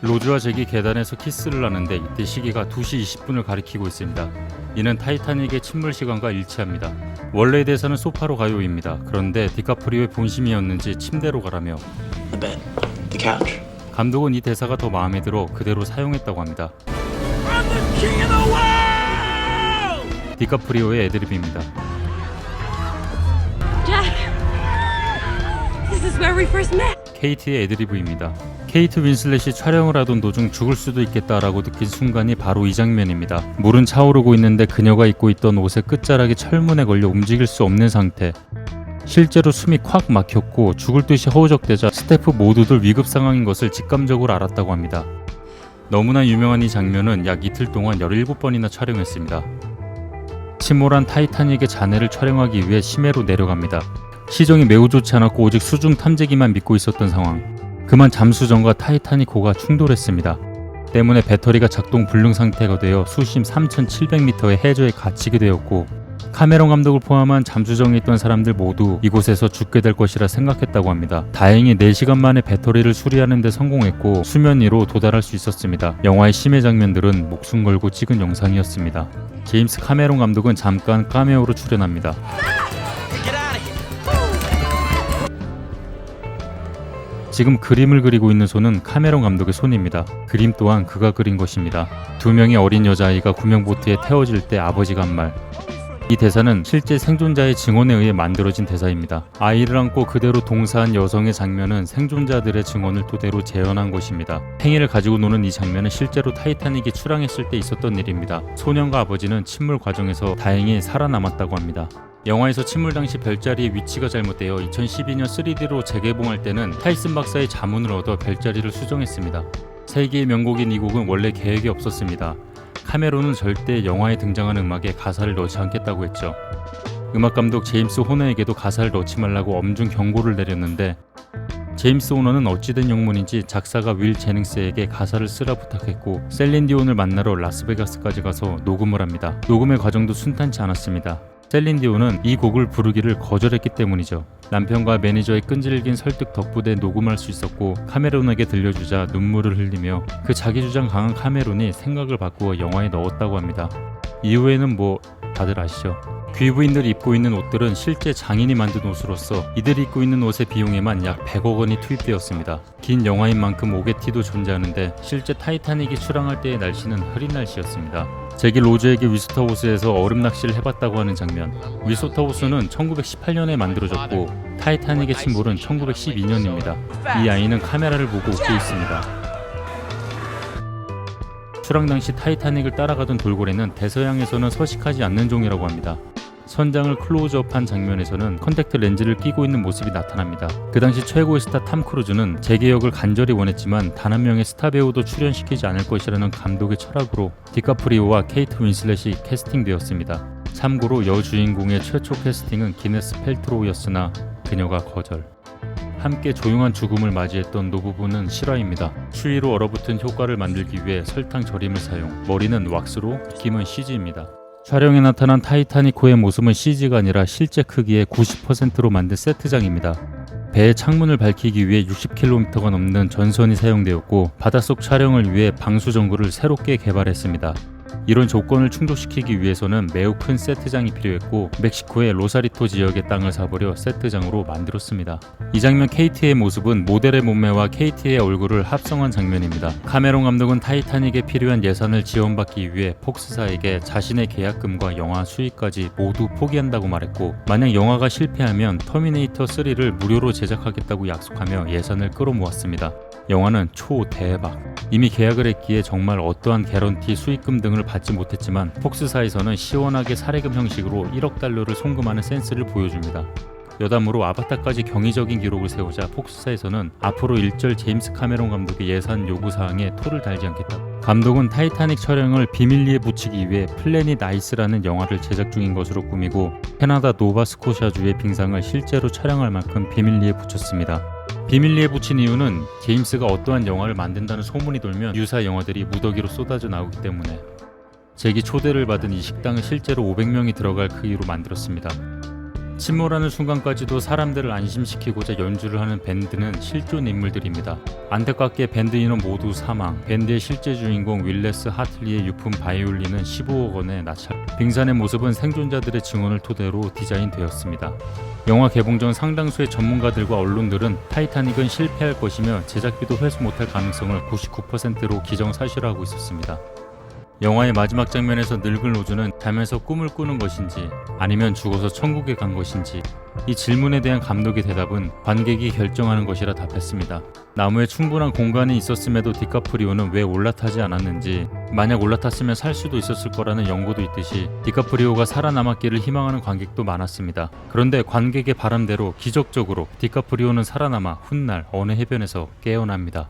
로즈와 잭이 계단에서 키스를 하는데 이때 시계가 2시 20분을 가리키고 있습니다. 이는 타이타닉의 침몰 시간과 일치합니다. 원래의 대사는 소파로 가요입니다. 그런데 디카프리오의 본심이었는지 침대로 가라며 The bed. The couch. 감독은 이 대사가 더 마음에 들어 그대로 사용했다고 합니다. I'm the king of the world! 디카프리오의 애드립입니다. Jack, this is where we first met. 케이트의 애드리브입니다. 케이트 윈슬렛이 촬영을 하던 도중 죽을 수도 있겠다라고 느낀 순간이 바로 이 장면입니다. 물은 차오르고 있는데 그녀가 입고 있던 옷의 끝자락이 철문에 걸려 움직일 수 없는 상태. 실제로 숨이 콱 막혔고 죽을 듯이 허우적대자 스태프 모두들 위급 상황인 것을 직감적으로 알았다고 합니다. 너무나 유명한 이 장면은 약 이틀 동안 17번이나 촬영했습니다. 침몰한 타이타닉의 잔해를 촬영하기 위해 심해로 내려갑니다. 시정이 매우 좋지 않았고 오직 수중 탐지기만 믿고 있었던 상황. 그만 잠수정과 타이타닉호가 충돌했습니다. 때문에 배터리가 작동 불능 상태가 되어 수심 3,700m의 해저에 갇히게 되었고 카메론 감독을 포함한 잠수정에 있던 사람들 모두 이곳에서 죽게 될 것이라 생각했다고 합니다. 다행히 4시간 만에 배터리를 수리하는 데 성공했고 수면 위로 도달할 수 있었습니다. 영화의 심해 장면들은 목숨 걸고 찍은 영상이었습니다. 제임스 카메론 감독은 잠깐 카메오로 출연합니다. 지금 그림을 그리고 있는 손은 카메론 감독의 손입니다. 그림 또한 그가 그린 것입니다. 2명의 어린 여자아이가 구명보트에 태워질 때 아버지가 한 말. 이 대사는 실제 생존자의 증언에 의해 만들어진 대사입니다. 아이를 안고 그대로 동사한 여성의 장면은 생존자들의 증언을 토대로 재현한 것입니다. 팽이를 가지고 노는 이 장면은 실제로 타이타닉이 출항했을 때 있었던 일입니다. 소년과 아버지는 침몰 과정에서 다행히 살아남았다고 합니다. 영화에서 침몰 당시 별자리의 위치가 잘못되어 2012년 3D로 재개봉할 때는 타이슨 박사의 자문을 얻어 별자리를 수정했습니다. 세계의 명곡인 이 곡은 원래 계획이 없었습니다. 카메론은 절대 영화에 등장하는 음악에 가사를 넣지 않겠다고 했죠. 음악감독 제임스 호너에게도 가사를 넣지 말라고 엄중 경고를 내렸는데 제임스 호너는 어찌된 영문인지 작사가 윌 제닝스에게 가사를 쓰라 부탁했고 셀린 디온을 만나러 라스베가스까지 가서 녹음을 합니다. 녹음의 과정도 순탄치 않았습니다. 셀린 디온은 이 곡을 부르기를 거절했기 때문이죠. 남편과 매니저의 끈질긴 설득 덕분에 녹음할 수 있었고 카메론에게 들려주자 눈물을 흘리며 그 자기주장 강한 카메론이 생각을 바꾸어 영화에 넣었다고 합니다. 이후에는 뭐 다들 아시죠? 귀부인들이 입고 있는 옷들은 실제 장인이 만든 옷으로서 이들이 입고 있는 옷의 비용에만 약 100억 원이 투입되었습니다. 긴 영화인 만큼 오게티도 존재하는데 실제 타이타닉이 출항할 때의 날씨는 흐린 날씨였습니다. 잭이 로즈에게 위소타 호수에서 얼음 낚시를 해봤다고 하는 장면. 위소타 호수는 1918년에 만들어졌고 타이타닉의 침몰은 1912년입니다. 이 아이는 카메라를 보고 웃고 있습니다. 출항 당시 타이타닉을 따라가던 돌고래는 대서양에서는 서식하지 않는 종이라고 합니다. 선장을 클로즈업한 장면에서는 컨택트 렌즈를 끼고 있는 모습이 나타납니다. 그 당시 최고의 스타 탐 크루즈는 재개 역을 간절히 원했지만 단 한 명의 스타 배우도 출연시키지 않을 것이라는 감독의 철학으로 디카프리오와 케이트 윈슬렛이 캐스팅되었습니다. 참고로 여주인공의 최초 캐스팅은 기네스 펠트로우였으나 그녀가 거절. 함께 조용한 죽음을 맞이했던 노부부는 실화입니다. 추위로 얼어붙은 효과를 만들기 위해 설탕 절임을 사용, 머리는 왁스로, 김은 CG입니다. 촬영에 나타난 타이타닉호의 모습은 CG가 아니라 실제 크기의 90%로 만든 세트장입니다. 배의 창문을 밝히기 위해 60km가 넘는 전선이 사용되었고 바닷속 촬영을 위해 방수 전구를 새롭게 개발했습니다. 이런 조건을 충족시키기 위해서는 매우 큰 세트장이 필요했고 멕시코의 로사리토 지역의 땅을 사버려 세트장으로 만들었습니다. 이 장면 케이트의 모습은 모델의 몸매와 케이트의 얼굴을 합성한 장면입니다. 카메론 감독은 타이타닉에 필요한 예산을 지원받기 위해 폭스사에게 자신의 계약금과 영화 수익까지 모두 포기한다고 말했고 만약 영화가 실패하면 터미네이터 3를 무료로 제작하겠다고 약속하며 예산을 끌어모았습니다. 영화는 초대박. 이미 계약을 했기에 정말 어떠한 개런티, 수익금 등을 받지 못했지만 폭스사에서는 시원하게 사례금 형식으로 1억 달러를 송금하는 센스를 보여줍니다. 여담으로 아바타까지 경이적인 기록을 세우자 폭스사에서는 앞으로 일절 제임스 카메론 감독의 예산 요구사항에 토를 달지 않겠다. 감독은 타이타닉 촬영을 비밀리에 붙이기 위해 플래닛 아이스라는 영화를 제작 중인 것으로 꾸미고 캐나다 노바스코샤주의 빙상을 실제로 촬영할 만큼 비밀리에 붙였습니다. 비밀리에 붙인 이유는 제임스가 어떠한 영화를 만든다는 소문이 돌면 유사 영화들이 무더기로 쏟아져 나오기 때문에 잭이 초대를 받은 이 식당은 실제로 500명이 들어갈 크기로 만들었습니다. 침몰하는 순간까지도 사람들을 안심시키고자 연주를 하는 밴드는 실존 인물들입니다. 안타깝게 밴드 인원 모두 사망, 밴드의 실제 주인공 윌레스 하틀리의 유품 바이올린은 15억 원에 낙찰. 빙산의 모습은 생존자들의 증언을 토대로 디자인되었습니다. 영화 개봉 전 상당수의 전문가들과 언론들은 타이타닉은 실패할 것이며 제작비도 회수 못할 가능성을 99%로 기정사실화하고 있었습니다. 영화의 마지막 장면에서 늙은 로즈는 자면서 꿈을 꾸는 것인지 아니면 죽어서 천국에 간 것인지 이 질문에 대한 감독의 대답은 관객이 결정하는 것이라 답했습니다. 나무에 충분한 공간이 있었음에도 디카프리오는 왜 올라타지 않았는지, 만약 올라탔으면 살 수도 있었을 거라는 연구도 있듯이 디카프리오가 살아남았기를 희망하는 관객도 많았습니다. 그런데 관객의 바람대로 기적적으로 디카프리오는 살아남아 훗날 어느 해변에서 깨어납니다.